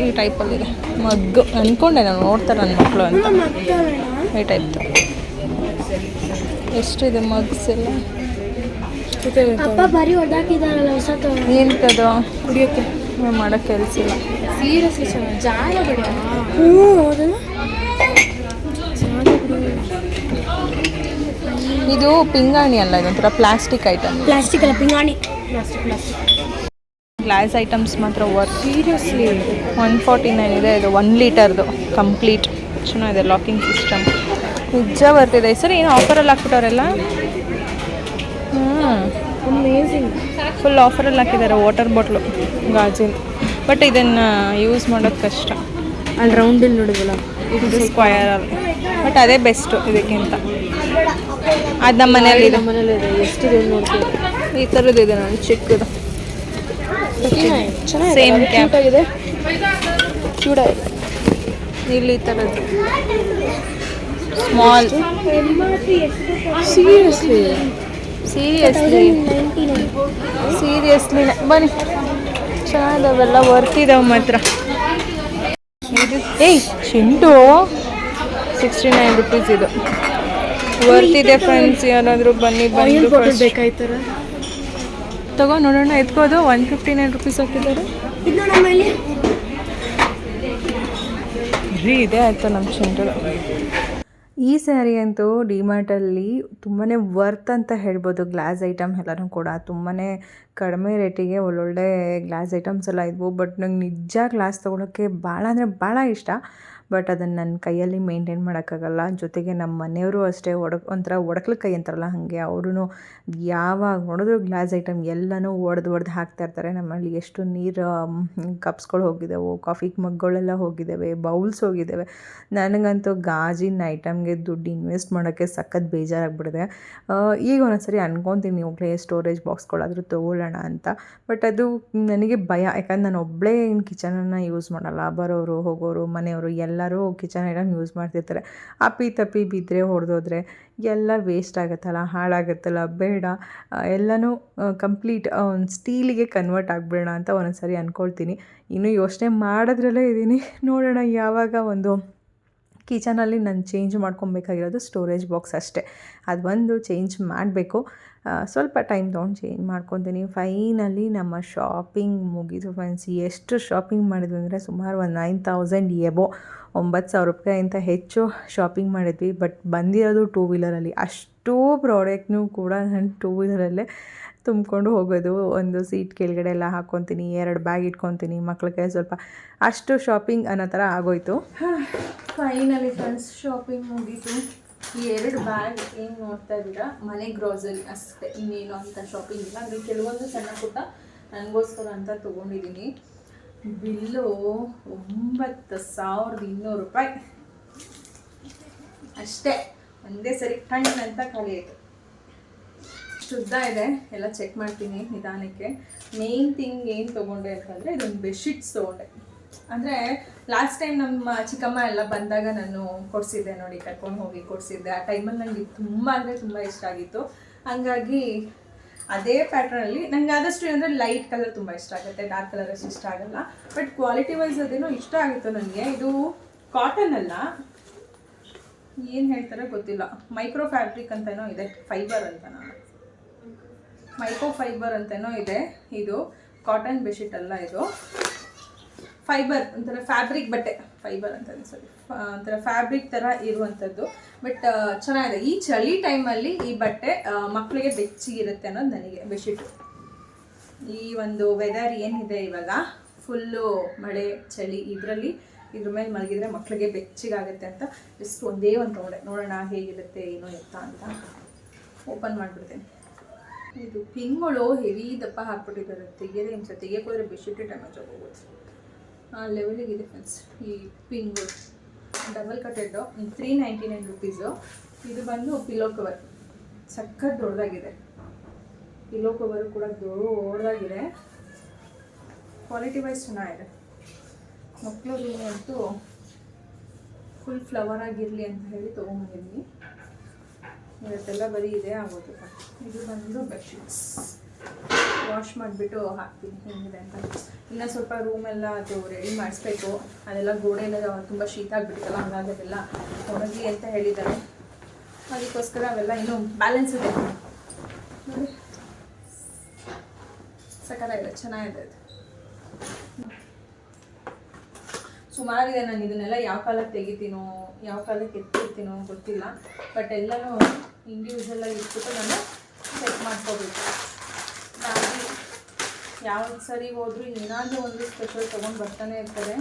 ಈ ಟೈಪಲ್ಲಿದೆ. ಮಗ್ಗು ಅಂದ್ಕೊಂಡೆ ನಾನು, ನೋಡ್ತಾರೆ ನನ್ನ ಮಕ್ಕಳು ಅಂತ. ಈ ಟೈಪ್ದು ಎಷ್ಟಿದೆ ಮಗ್ಸ್ ಎಲ್ಲ. ಅಪ್ಪ ಬರೀ ಹೊಡೆದಾಕಿದಾರಲ್ಲ ಹೊಸತು. ಏನಕ್ಕದು ಕುಡಿಯೋಕ್ಕೆ ಮಾಡೋಕ್ಕೆ ಕೆಲಸ ಇಲ್ಲ. ಸೀರಿಯಸ್ಲಿ ಚೆನ್ನಾಗಿ ಜಾಗ ಬಿಡ. ಹೌದಲ್ಲ. ಇದು ಪಿಂಗಾಣಿ ಅಲ್ಲ, ಇದೊಂಥರ ಪ್ಲಾಸ್ಟಿಕ್ ಐಟಮ್. ಪ್ಲಾಸ್ಟಿಕ್ ಅಲ್ಲ, ಪಿಂಗಾಣಿ. ಗ್ಲಾಸ್ ಐಟಮ್ಸ್ ಮಾತ್ರ ವರ್ತ್. ಸೀರಿಯಸ್ಲಿ 149 ಇದೆ. ಇದು 1 ಲೀಟರ್ದು ಕಂಪ್ಲೀಟ್. ಚೆನ್ನಾಗಿದೆ, ಲಾಕಿಂಗ್ ಸಿಸ್ಟಮ್ ನಿಜ ಬರ್ತಿದೆ. ಈ ಸರಿ ಏನು ಆಫರಲ್ಲಿ ಹಾಕ್ಬಿಟ್ಟವರೆಲ್ಲ. ಅಮೇಜಿಂಗ್. ಫುಲ್ ಆಫರಲ್ಲಿ ಹಾಕಿದ್ದಾರೆ ವಾಟರ್ ಬಾಟ್ಲು ಗಾಜಿನ. ಬಟ್ ಇದನ್ನು ಯೂಸ್ ಮಾಡೋದು ಕಷ್ಟ. ಅಲ್ಲಿ ರೌಂಡಲ್ಲಿ ನೋಡಿದ್ವಲ್ಲ, ಇದು ಸ್ಕ್ವಯರಲ್ಲಿ. ಬಟ್ ಅದೇ ಬೆಸ್ಟು ಇದಕ್ಕಿಂತ. ಅದು ನಮ್ಮ ಮನೇಲಿ ಇದೆ. ಮನೇಲಿದೆ. ಎಷ್ಟಿದೆ ನೋಡ್ತೀವಿ. ಈ ಥರದ್ದು ಇದೆ ನೋಡಿ, ಚಿಕ್ಕದು. ಸೇಮ್ ಕ್ಯಾಪ್ ಆಗಿದೆ, ಚೂಡಾಗಿದೆ. ಇಲ್ಲಿ ಈ ಥರದ್ದು ಸ್ಮಾಲ್. ಸೀರಿಯಸ್ಲಿ ಬನ್ನಿ, ಚೆನ್ನಾಗಿದಾವೆಲ್ಲ, ವರ್ತಿದಾವೆ ಮಾತ್ರ. ಏಯ್ ಚಿಂಟು, 69 ರುಪೀಸ್ ಇದು ವರ್ತಿದೆ ಫ್ರೆಂಡ್ಸ್. ಯಾರಾದರೂ ಬನ್ನಿ ಬಂದು ಬೇಕಾಯ್ತಾರ ತಗೋ ನೋಡೋಣ. ಎತ್ಕೋದು 159 ರುಪೀಸ್ ಹಾಕಿದ್ದಾರೆ. ಇದು ನಮ್ಮಲ್ಲಿ ಇದೆ ಆಯಿತು ನಮ್ಮ ಚಿಂಟು. ಈ ಸ್ಯಾರಿ ಅಂತೂ ಡಿಮಾರ್ಟಲ್ಲಿ ತುಂಬಾ ವರ್ತ್ ಅಂತ ಹೇಳ್ಬೋದು. ಗ್ಲಾಸ್ ಐಟಮ್ ಎಲ್ಲನೂ ಕೂಡ ತುಂಬಾ ಕಡಿಮೆ ರೇಟಿಗೆ ಒಳ್ಳೊಳ್ಳೆ ಗ್ಲಾಸ್ ಐಟಮ್ಸ್ ಎಲ್ಲ ಇದ್ವು. ಬಟ್ ನಂಗೆ ನಿಜ ಗ್ಲಾಸ್ ತೊಗೊಳೋಕ್ಕೆ ಭಾಳ ಅಂದರೆ ಭಾಳ ಇಷ್ಟ. ಬಟ್ ಅದನ್ನು ನನ್ನ ಕೈಯಲ್ಲಿ ಮೇಂಟೈನ್ ಮಾಡೋಕ್ಕಾಗಲ್ಲ. ಜೊತೆಗೆ ನಮ್ಮ ಮನೆಯವರು ಅಷ್ಟೇ ಒಂಥರ ಒಡಕ್ಲ ಕೈ ಅಂತಾರಲ್ಲ ಹಾಗೆ. ಅವರು ಯಾವಾಗ ನೋಡಿದ್ರು ಗ್ಲಾಸ್ ಐಟಮ್ ಎಲ್ಲನೂ ಒಡೆದು ಹಾಕ್ತಾಯಿರ್ತಾರೆ. ನಮ್ಮಲ್ಲಿ ಎಷ್ಟು ನೀರು ಕಪ್ಸ್ಗಳು ಹೋಗಿದ್ದಾವೆ, ಕಾಫಿ ಮಗ್ಗಳೆಲ್ಲ ಹೋಗಿದ್ದಾವೆ, ಬೌಲ್ಸ್ ಹೋಗಿದ್ದಾವೆ. ನನಗಂತೂ ಗಾಜಿನ ಐಟಮ್ಗೆ ದುಡ್ಡು ಇನ್ವೆಸ್ಟ್ ಮಾಡೋಕ್ಕೆ ಸಖತ್ ಬೇಜಾರಾಗ್ಬಿಟ್ಟಿದೆ. ಈಗ ಒಂದೊಂದ್ಸರಿ ಅನ್ಕೊತೀನಿ ಹೋಗಲೇ ಸ್ಟೋರೇಜ್ ಬಾಕ್ಸ್ಗಳಾದರೂ ತೊಗೊಳ್ಳೋಣ ಅಂತ. ಬಟ್ ಅದು ನನಗೆ ಭಯ. ಯಾಕಂದ್ರೆ ನಾನು ಒಬ್ಬಳೇ ಕಿಚನನ್ನು ಯೂಸ್ ಮಾಡಲ್ಲ. ಬರೋರು ಹೋಗೋರು ಮನೆಯವರು ಎಲ್ಲರೂ ಕಿಚನ್ ಐಟಮ್ ಯೂಸ್ ಮಾಡ್ತಿರ್ತಾರೆ. ಅಪ್ಪಿ ತಪ್ಪಿ ಬಿದ್ದರೆ ಹೊಡೆದೋದ್ರೆ ಎಲ್ಲ ವೇಸ್ಟ್ ಆಗುತ್ತಲ್ಲ, ಹಾಳಾಗುತ್ತಲ್ಲ, ಬೇಡ ಎಲ್ಲನೂ ಕಂಪ್ಲೀಟ್ ಸ್ಟೀಲಿಗೆ ಕನ್ವರ್ಟ್ ಆಗಿಬಿಡೋಣ ಅಂತ ಒಂದೊಂದ್ಸರಿ ಅಂದ್ಕೊಳ್ತೀನಿ. ಇನ್ನೂ ಯೋಚನೆ ಮಾಡೋದ್ರಲ್ಲೇ ಇದ್ದೀನಿ. ನೋಡೋಣ ಯಾವಾಗ ಒಂದು ಕಿಚನಲ್ಲಿ ನಾನು ಚೇಂಜ್ ಮಾಡ್ಕೊಬೇಕಾಗಿರೋದು ಸ್ಟೋರೇಜ್ ಬಾಕ್ಸ್ ಅಷ್ಟೇ. ಅದು ಒಂದು ಚೇಂಜ್ ಮಾಡಬೇಕು. ಸ್ವಲ್ಪ ಟೈಮ್ ತೊಗೊಂಡು ಚೇಂಜ್ ಮಾಡ್ಕೊತೀನಿ. ಫೈನಲಿ ನಮ್ಮ ಶಾಪಿಂಗ್ ಮುಗಿದು ಫ್ರೆಂಡ್ಸ್. ಎಷ್ಟು ಶಾಪಿಂಗ್ ಮಾಡಿದ್ವಿ ಅಂದರೆ ಸುಮಾರು ಒಂದು 9,000 ಎಬೋ, 9,000 ರೂಪಾಯಿಗಿಂತ ಹೆಚ್ಚು ಶಾಪಿಂಗ್ ಮಾಡಿದ್ವಿ. ಬಟ್ ಬಂದಿರೋದು 2 ವೀಲರಲ್ಲಿ. ಅಷ್ಟೂ ಪ್ರಾಡಕ್ಟ್ನೂ ಕೂಡ ನಾನು 2 ವೀಲರಲ್ಲೇ ತುಂಬಿಕೊಂಡು ಹೋಗೋದು. ಒಂದು ಸೀಟ್ ಕೆಳಗಡೆ ಎಲ್ಲ ಹಾಕ್ಕೊತೀನಿ, 2 ಬ್ಯಾಗ್ ಇಟ್ಕೊತೀನಿ, ಮಕ್ಳಿಗೆ ಸ್ವಲ್ಪ ಅಷ್ಟು ಶಾಪಿಂಗ್ ಅನ್ನೋ ಥರ ಆಗೋಯ್ತು. ಫೈನಲಿ ಫ್ರೆಂಡ್ಸ್ ಶಾಪಿಂಗ್ ಮುಗೀತು. ಈ 2 ಬ್ಯಾಗ್ ಏನು ನೋಡ್ತಾ ಇದ್ದೀರಾ, ಮನೆ ಗ್ರೋಸರಿ ಅಷ್ಟೇ, ಇನ್ನೇನು ಅಂತ ಶಾಪಿಂಗ್ ಇಲ್ಲ. ಅಂದರೆ ಕೆಲವೊಂದು ಸಣ್ಣ ಪುಟ್ಟ ನನಗೋಸ್ಕರ ಅಂತ ತೊಗೊಂಡಿದ್ದೀನಿ. ಬಿಲ್ಲು 9,200 ರೂಪಾಯಿ ಅಷ್ಟೇ. ಒಂದೇ ಸರಿ ಟಣ್ ಅಂತ ಖಾಲಿ ಆಯಿತು. ಶುದ್ಧ ಇದೆ, ಎಲ್ಲ ಚೆಕ್ ಮಾಡ್ತೀನಿ ನಿಧಾನಕ್ಕೆ. ಮೇನ್ ಥಿಂಗ್ ಏನು ತೊಗೊಂಡೆ ಅಂತಂದರೆ ಇದೊಂದು ಬೆಡ್ಶೀಟ್ಸ್ ತೊಗೊಂಡೆ. ಅಂದರೆ ಲಾಸ್ಟ್ ಟೈಮ್ ನಮ್ಮ ಚಿಕ್ಕಮ್ಮ ಎಲ್ಲ ಬಂದಾಗ ನಾನು ಕೊಡಿಸಿದ್ದೆ ನೋಡಿ, ಕರ್ಕೊಂಡು ಹೋಗಿ ಕೊಡಿಸಿದ್ದೆ. ಆ ಟೈಮಲ್ಲಿ ನನಗೆ ತುಂಬ ಅಂದರೆ ತುಂಬ ಇಷ್ಟ ಆಗಿತ್ತು. ಹಂಗಾಗಿ ಅದೇ ಪ್ಯಾಟ್ರನಲ್ಲಿ ನನಗೆ ಆದಷ್ಟು ಅಂದರೆ ಲೈಟ್ ಕಲರ್ ತುಂಬ ಇಷ್ಟ ಆಗುತ್ತೆ, ಡಾರ್ಕ್ ಕಲರ್ ಅಷ್ಟು ಇಷ್ಟ ಆಗೋಲ್ಲ. ಬಟ್ ಕ್ವಾಲಿಟಿ ವೈಸ್ ಅದೇನೋ ಇಷ್ಟ ಆಗಿತ್ತು ನನಗೆ. ಇದು ಕಾಟನ್ ಅಲ್ಲ, ಏನು ಹೇಳ್ತಾರೆ ಗೊತ್ತಿಲ್ಲ, ಮೈಕ್ರೋ ಫ್ಯಾಬ್ರಿಕ್ ಅಂತನೋ ಇದೆ, ಫೈಬರ್ ಅಂತ. ನಾನು ಮೈಕ್ರೋ ಫೈಬರ್ ಅಂತನೋ ಇದೆ. ಇದು ಕಾಟನ್ ಬೆಡ್ಶೀಟ್ ಅಲ್ಲ, ಇದು ಫೈಬರ್ ಒಂಥರ ಫ್ಯಾಬ್ರಿಕ್ ಬಟ್ಟೆ, ಫೈಬರ್ ಅಂತ ಅನ್ಸೋದು, ಒಂಥರ ಫ್ಯಾಬ್ರಿಕ್ ಥರ ಇರುವಂಥದ್ದು. ಬಟ್ ಚೆನ್ನಾಗಿದೆ. ಈ ಚಳಿ ಟೈಮಲ್ಲಿ ಈ ಬಟ್ಟೆ ಮಕ್ಕಳಿಗೆ ಬೆಚ್ಚಗಿರುತ್ತೆ ಅನ್ನೋದು ನನಗೆ. ಬೆಡ್ಶೀಟು ಈ ಒಂದು ವೆದರ್ ಏನಿದೆ ಇವಾಗ, ಫುಲ್ಲು ಮಳೆ ಚಳಿ, ಇದರಲ್ಲಿ ಇದ್ರ ಮೇಲೆ ಮಲಗಿದ್ರೆ ಮಕ್ಕಳಿಗೆ ಬೆಚ್ಚಗಾಗುತ್ತೆ ಅಂತ ಜಸ್ಟ್ ಒಂದೇ ಒಂದು ತೊಗೊಂಡೆ, ನೋಡೋಣ ಹೇಗಿರುತ್ತೆ ಏನೋ ಎತ್ತ ಅಂತ. ಓಪನ್ ಮಾಡಿಬಿಡ್ತೇನೆ. ಇದು ಪಿಂಗಳು ಹೆವಿ ದಪ್ಪ ಹಾಕ್ಬಿಟ್ಟಿದ್ದಾರೆ, ತೆಗೆಯೋದೇ ಹಿಂಸೆ. ತೆಗಿಯೋಕೆ ಹೋದರೆ ಬೆಡ್ಶೀಟೇ ಡ್ಯಾಮೇಜ್ ಆಗೋಗುತ್ತೆ ಆ ಲೆವೆಲಿಗಿದೆ ಫ್ರೆಂಡ್ಸ್. ಈ ಪಿಂಗು ಡಬಲ್ ಕಟೆಡ್ಡು 399 ರುಪೀಸು. ಇದು ಬಂದು ಪಿಲ್ಲೋ ಕವರ್, ಸಖತ್ ದೊಡ್ಡದಾಗಿದೆ. ಪಿಲ್ಲೋ ಕವರು ಕೂಡ ದೊಡ್ಡದಾಗಿದೆ. ಕ್ವಾಲಿಟಿ ವೈಸ್ ಚೆನ್ನಾಗಿದೆ. ಮಕ್ಕಳು ಅಂತೂ ಫುಲ್ ಫ್ಲವರ್ ಆಗಿರಲಿ ಅಂತ ಹೇಳಿ ತೊಗೊಂಬಂದಿದ್ದೀನಿ. ಇವತ್ತೆಲ್ಲ ಬರೀ ಇದೆ ಆಗೋದು. ಇದು ಬಂದು ಬೆಡ್ಶೀಟ್ಸ್ ವಾಶ್ ಮಾಡಿಬಿಟ್ಟು ಹಾಕ್ತೀನಿ ಹೆಂಗಿದೆ ಅಂತ. ಇನ್ನು ಸ್ವಲ್ಪ ರೂಮೆಲ್ಲ ಅದು ರೆಡಿ ಮಾಡಿಸ್ಬೇಕು. ಅದೆಲ್ಲ ಗೋಡೆ ಎಲ್ಲ ತುಂಬ ಶೀತ ಆಗಿಬಿಟ್ಟಿತ್ತಲ್ಲ, ಹಾಗಾಗಿ ಅದೆಲ್ಲ ಒಣಗಿ ಅಂತ ಹೇಳಿದ್ದಾರೆ. ಅದಕ್ಕೋಸ್ಕರ ಅವೆಲ್ಲ ಇನ್ನೂ ಬ್ಯಾಲೆನ್ಸ್ ಇದೆ ನೋಡಿ. ಸಕ್ಕತ್ತಾಗಿದೆ, ಚೆನ್ನಾಗಿದೆ. ಅದು ಸುಮಾರಿದೆ. ನಾನು ಇದನ್ನೆಲ್ಲ ಯಾವ ಕಾಲಕ್ಕೆ ತೆಗಿತೀನೋ ಯಾವ ಕಾಲಕ್ಕೆ ಎತ್ತಿರ್ತೀನೋ ಗೊತ್ತಿಲ್ಲ. ಬಟ್ ಎಲ್ಲನೂ ಇಂಡಿವಿಜುವಲಾಗಿ ಇಟ್ಬಿಟ್ಟು ನಾನು ಸೆಟ್ ಮಾಡ್ಕೋಬೇಕು. ನಾನು ಯಾವ ಸರಿ ಹೋದರೂ ಏನಾದರೂ ಒಂದು ಸ್ಪೆಷಲ್ ತೊಗೊಂಡು ಬರ್ತಾನೆ ಇರ್ತಾರೆ.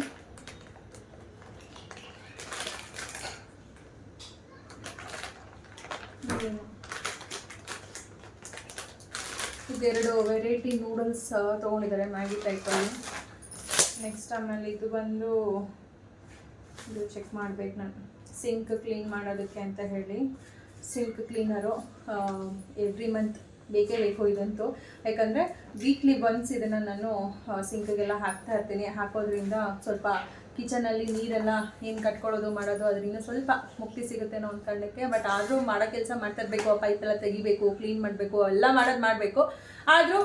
ಇದೆರಡು ವೆರೈಟಿ ನೂಡಲ್ಸ್ ತೊಗೊಂಡಿದ್ದಾರೆ ಮ್ಯಾಗಿ ಟೈಪಲ್ಲಿ. ನೆಕ್ಸ್ಟ್ ಆಮೇಲೆ ಇದು ಬಂದು ಇದು ಚೆಕ್ ಮಾಡಬೇಕು ನಾನು, ಸಿಂಕ್ ಕ್ಲೀನ್ ಮಾಡೋದಕ್ಕೆ ಅಂತ ಹೇಳಿ. ಸಿಂಕ್ ಕ್ಲೀನರು ಎವ್ರಿ ಮಂತ್ ಬೇಕೇ ಬೇಕು ಇದಂತೂ. ಯಾಕಂದರೆ ವೀಕ್ಲಿ ಒನ್ಸ್ ಇದನ್ನು ನಾನು ಸಿಂಕ್ಗೆಲ್ಲ ಹಾಕ್ತಾ ಇರ್ತೀನಿ. ಹಾಕೋದ್ರಿಂದ ಸ್ವಲ್ಪ ಕಿಚನಲ್ಲಿ ನೀರೆಲ್ಲ ಏನು ಕಟ್ಕೊಳ್ಳೋದು ಮಾಡೋದು ಅದರಿಂದ ಸ್ವಲ್ಪ ಮುಕ್ತಿ ಸಿಗುತ್ತೆ ಅನ್ನೋ ಒಂದು ಕಾರಣಕ್ಕೆ. ಬಟ್ ಆದರೂ ಮಾಡೋ ಕೆಲಸ ಮಾಡ್ತಾ ಇರಬೇಕು. ಆ ಪೈಪೆಲ್ಲ ತೆಗಿಬೇಕು, ಕ್ಲೀನ್ ಮಾಡಬೇಕು, ಎಲ್ಲ ಮಾಡಬೇಕು. ಆದರೂ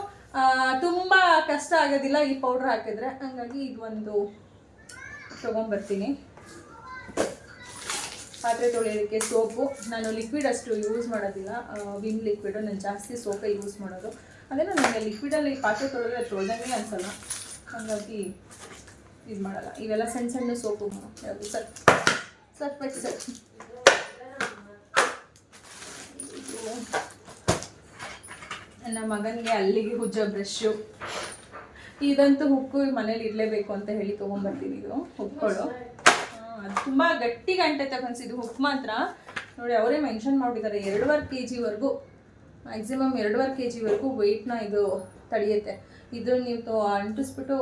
ತುಂಬ ಕಷ್ಟ ಆಗೋದಿಲ್ಲ ಈ ಪೌಡ್ರ್ ಹಾಕಿದ್ರೆ. ಹಂಗಾಗಿ ಇದು ಒಂದು ತೊಗೊಂಬರ್ತೀನಿ. ಪಾತ್ರೆ ತೊಳೆಯೋದಕ್ಕೆ ಸೋಪು ನಾನು ಲಿಕ್ವಿಡ್ ಅಷ್ಟು ಯೂಸ್ ಮಾಡೋದಿಲ್ಲ, ವಿಮ್ ಲಿಕ್ವಿಡು. ನಾನು ಜಾಸ್ತಿ ಸೋಪೇ ಯೂಸ್ ಮಾಡೋದು. ಅದೇನೋ ನನಗೆ ಲಿಕ್ವಿಡಲ್ಲಿ ಪಾತ್ರೆ ತೊಳೆದ್ರೆ ತೊಳೆದಂಗೆ ಅನಿಸಲ್ಲ, ಹಾಗಾಗಿ ಇದು ಮಾಡಲ್ಲ. ಇವೆಲ್ಲ ಸಣ್ಣ ಸಣ್ಣ ಸೋಪು, ಯಾವುದು ಸರ್ಫ್ ಎಕ್ಸೆಲ್. ನನ್ನ ಮಗನಿಗೆ ಅಲ್ಲಿಗೆ ಹುಜ್ಜೋ ಬ್ರಷು. ಇದಂತೂ ಹುಕ್ಕು ಮನೇಲಿ ಇರಲೇಬೇಕು ಅಂತ ಹೇಳಿ ತೊಗೊಂಬರ್ತೀನಿ. ಇದು ಹುಕ್ಗಳು ಅದು ತುಂಬ ಗಟ್ಟಿಗೆ ಅಂಟೈತೆ ಫ್ರೆಂಡ್ಸ್. ಇದು ಹುಕ್ ಮಾತ್ರ ನೋಡಿ, ಅವರೇ ಮೆನ್ಷನ್ ಮಾಡಿದ್ದಾರೆ 2.5 kg ಮ್ಯಾಕ್ಸಿಮಮ್ 2.5 kg ವೆಯ್ಟ್ನ ಇದು ತಡೆಯುತ್ತೆ. ಇದು ನೀವು ಅಂಟಿಸ್ಬಿಟ್ಟು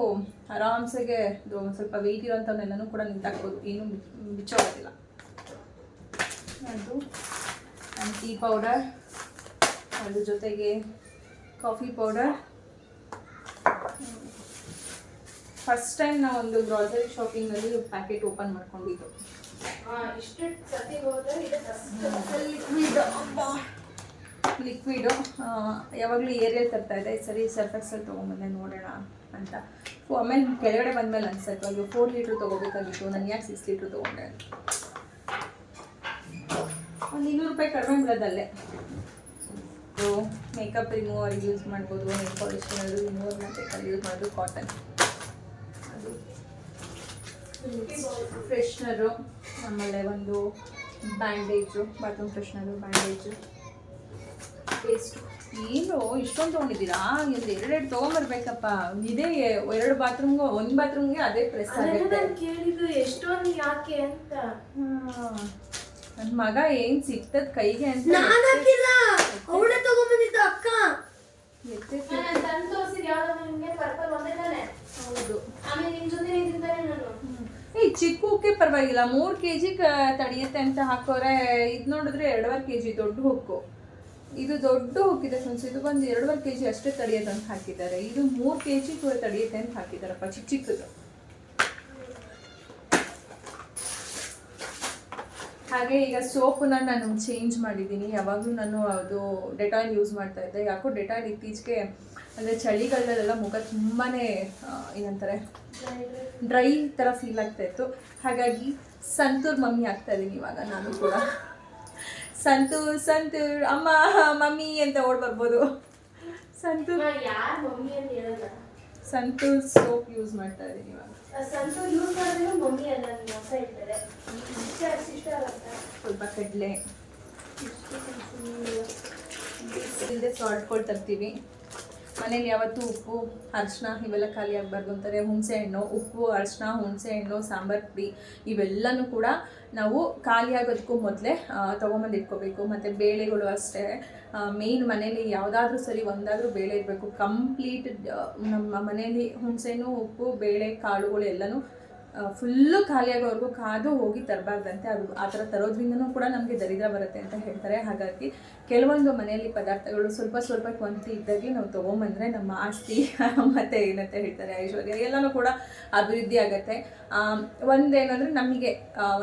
ಆರಾಮ್ಸೆಗೆ ಇದು ಸ್ವಲ್ಪ ವೆಯ್ಟ್ ಇರೋಂಥವನ್ನೆಲ್ಲನೂ ಕೂಡ ನಿಂತಾಕ್ಬೋದು, ಏನೂ ಬಿಚ್ಚೋಗೋದಿಲ್ಲ. ಅದು ಟೀ ಪೌಡರ್, ಅದ್ರ ಜೊತೆಗೆ ಕಾಫಿ ಪೌಡರ್. ಫಸ್ಟ್ ಟೈಮ್ ನಾವು ಒಂದು ಗ್ರಾಸರಿ ಶಾಪಿಂಗಲ್ಲಿ ಪ್ಯಾಕೆಟ್ ಓಪನ್ ಮಾಡ್ಕೊಂಡಿದ್ದು. ಲಿಕ್ವಿಡು ಯಾವಾಗಲೂ ಏರಿಯಲ್ ತರ್ತಾ ಇದೆ, ಸರಿ ಸರ್ಫ್ ಎಕ್ಸೆಲ್ ತೊಗೊಂಬಂದೆ ನೋಡೋಣ ಅಂತ. ಆಮೇಲೆ ಕೆಳಗಡೆ ಬಂದಮೇಲೆ ಅನ್ಸಾಯ್ತು ಅಯ್ಯೋ 4 ಲೀಟ್ರ್ ತೊಗೋಬೇಕಾಗಿತ್ತು, ನಾನು ಯಾಕೆ 6 ಲೀಟ್ರ್ ತೊಗೊಂಡೆ. ಒಂದು 200 ರೂಪಾಯಿ ಕಡಿಮೆ ಬೀಳೋದಲ್ಲೇ. ಮೇಕಪ್ ರಿಮೂವರ್ ಯೂಸ್ ಮಾಡ್ಬೋದು, ನೆಲ್ ಪಾಲಿಶ್ ರಿಮೂವರ್ ಮಾಡಬೇಕಾದ್ರೆ ಯೂಸ್ ಮಾಡೋದು ಕಾಟನ್. ಅದು ಫ್ರೆಶ್ನರು, ಆಮೇಲೆ ಒಂದು ಬ್ಯಾಂಡೇಜು, ಬಾತ್ರೂಮ್ ಫ್ರೆಶ್ನರು, ಬ್ಯಾಂಡೇಜು, ಪೇಸ್ಟು. ಏನು ಇಷ್ಟೊಂದು ತೊಗೊಂಡಿದ್ದೀರಾ? ಇಲ್ಲಿ 2 ತೊಗೊಂಬರ್ಬೇಕಪ್ಪ. ಇದೇ 2 ಬಾತ್ರೂಮ್ಗೆ, 1 ಬಾತ್ರೂಮ್ಗೆ ಅದೇ ಪ್ರೆಸ್ ಆಗುತ್ತೆ. ಕೇಳಿದ್ದು ಎಷ್ಟೊಂದು ಯಾಕೆ ಅಂತ. ನನ್ನ ಮಗ ಏನ್ ಸಿಗ್ತದ ಕೈಗೆ ಅಂತ ಅವಳೇ ತಗೊಂಡ್ಬಂದಿದ್ದು ಅಕ್ಕ. ಹೌದು. ಆಮೇಲೆ ನಿಮ್ ಜೊತೆ ಇದ್ದಿದ್ದಾರೆ ನಾನು. ಈ ಚಿಕ್ಕ ಹುಕ್ಕೆ ಪರವಾಗಿಲ್ಲ, 3 kg ತಡೆಯುತ್ತೆ ಅಂತ ಹಾಕೋರೆ. ಇದು ನೋಡಿದ್ರೆ 2.5 kg ದೊಡ್ಡ ಹುಕ್ಕು. ಇದು ದೊಡ್ಡ ಹುಕ್ಕಿದೆ ಫ್ರೆಂಡ್ಸ್. ಇದು ಬಂದು 2.5 kg ಅಷ್ಟೇ ತಡೆಯೋದು ಅಂತ ಹಾಕಿದ್ದಾರೆ. ಇದು 3 kg ಕೂಡ ತಡೆಯುತ್ತೆ ಅಂತ ಹಾಕಿದ್ದಾರಪ್ಪ, ಚಿಕ್ಕ ಚಿಕ್ಕದು. ಹಾಗೆ ಈಗ ಸೋಪನ್ನ ನಾನು ಚೇಂಜ್ ಮಾಡಿದ್ದೀನಿ. ಯಾವಾಗಲೂ ನಾನು ಅದು ಡೆಟಾಲ್ ಯೂಸ್ ಮಾಡ್ತಾ ಇದ್ದೆ. ಯಾಕೋ ಡೆಟಾಲ್ ಇತ್ತೀಚೆಗೆ ಅಂದರೆ ಚಳಿಗಾಲದಲ್ಲೆಲ್ಲ ಮುಖ ತುಂಬಾ ಏನಂತಾರೆ ಡ್ರೈ ಥರ ಫೀಲ್ ಆಗ್ತಾಯಿತ್ತು. ಹಾಗಾಗಿ ಸಂತೂರ್ ಮಮ್ಮಿ ಆಗ್ತಾ ಇದ್ದೀನಿ ಇವಾಗ ನಾನು ಕೂಡ. ಸಂತೂರ್ ಅಮ್ಮ ಮಮ್ಮಿ ಅಂತ ಓಡ್ ಬರ್ಬೋದು. ಸಂತೂರ್ ಯಾರು ಮಮ್ಮಿ ಅಂತ ಹೇಳಲ್ಲ. ಸಂತೂರ್ ಸೋಪ್ ಯೂಸ್ ಮಾಡ್ತಾ ಇದ್ದೀನಿ ಇವಾಗ. ಸಂತೂರ್ ಯೂಸ್ ಮಾಡಿದ್ರೆ ಮಮ್ಮಿ ಅಲ್ಲ ಹೊಸ ಹೇಳ್ತಾರೆ. ಸಿಸ್ಟರ್ ಅಂತ. ಸ್ವಲ್ಪ ಕಡಲೆ ಇಲ್ಲದೆ ಸಾಲ್ಟ್ಗಳು ತರ್ತೀವಿ. ಮನೇಲಿ ಯಾವತ್ತೂ ಉಪ್ಪು ಅರಿಶಿನ ಇವೆಲ್ಲ ಖಾಲಿ ಆಗಬಾರ್ದು ಅಂತಾರೆ. ಹುಣಸೆಹಣ್ಣು, ಉಪ್ಪು, ಅರಿಶಿನ, ಹುಣಸೆಹಣ್ಣು, ಸಾಂಬಾರು ಪುಡಿ ಇವೆಲ್ಲನೂ ಕೂಡ ನಾವು ಖಾಲಿ ಆಗೋದಕ್ಕೂ ಮೊದಲೇ ತೊಗೊಂಬಂದು ಇಟ್ಕೋಬೇಕು. ಮತ್ತು ಬೇಳೆಗಳು ಅಷ್ಟೇ ಮೇಯ್ನ್ ಮನೇಲಿ ಯಾವುದಾದ್ರೂ ಸರಿ ಒಂದಾದರೂ ಬೇಳೆ ಇರಬೇಕು. ಕಂಪ್ಲೀಟ್ ನಮ್ಮ ಮನೇಲಿ ಹುಣಸೆಹಣ್ಣು, ಉಪ್ಪು, ಬೇಳೆ, ಕಾಳುಗಳು ಎಲ್ಲನೂ ಫುಲ್ಲು ಖಾಲಿಯಾಗೋವರೆಗೂ ಕಾದು ಹೋಗಿ ತರಬಾರ್ದಂತೆ. ಅದು ಆ ಥರ ತರೋದ್ರಿಂದನೂ ಕೂಡ ನಮಗೆ ದರಿದ್ರ ಬರುತ್ತೆ ಅಂತ ಹೇಳ್ತಾರೆ. ಹಾಗಾಗಿ ಕೆಲವೊಂದು ಮನೆಯಲ್ಲಿ ಪದಾರ್ಥಗಳು ಸ್ವಲ್ಪ ಕ್ವಾಂಟಿಟಿ ಇದ್ದಾಗೆ ನಾವು ತೊಗೊಂಬಂದರೆ ನಮ್ಮ ಆಸ್ತಿ ಮತ್ತು ಏನಂತ ಹೇಳ್ತಾರೆ ಐಶ್ವರ್ಯ ಎಲ್ಲನೂ ಕೂಡ ಅಭಿವೃದ್ಧಿ ಆಗುತ್ತೆ. ಒಂದೇನಂದರೆ ನಮಗೆ